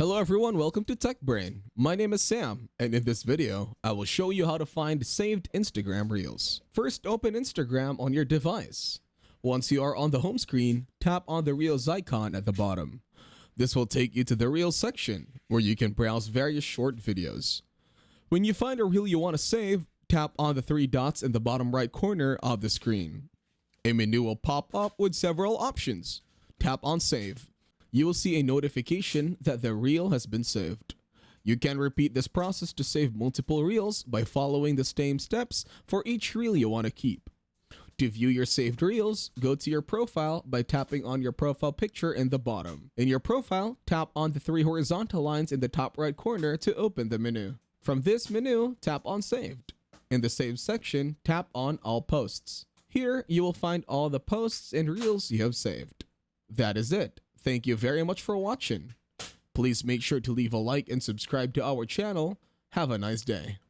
Hello everyone, welcome to Tech Brain. My name is Sam, and in this video, I will show you how to find saved Instagram Reels. First, open Instagram on your device. Once you are on the home screen, tap on the Reels icon at the bottom. This will take you to the Reels section, where you can browse various short videos. When you find a reel you want to save, tap on the three dots in the bottom right corner of the screen. A menu will pop up with several options. Tap on Save. You will see a notification that the reel has been saved. You can repeat this process to save multiple reels by following the same steps for each reel you want to keep. To view your saved reels, go to your profile by tapping on your profile picture in the bottom. In your profile, tap on the three horizontal lines in the top right corner to open the menu. From this menu, tap on Saved. In the Saved section, tap on All Posts. Here, you will find all the posts and reels you have saved. That is it. Thank you very much for watching. Please make sure to leave a like and subscribe to our channel. Have a nice day.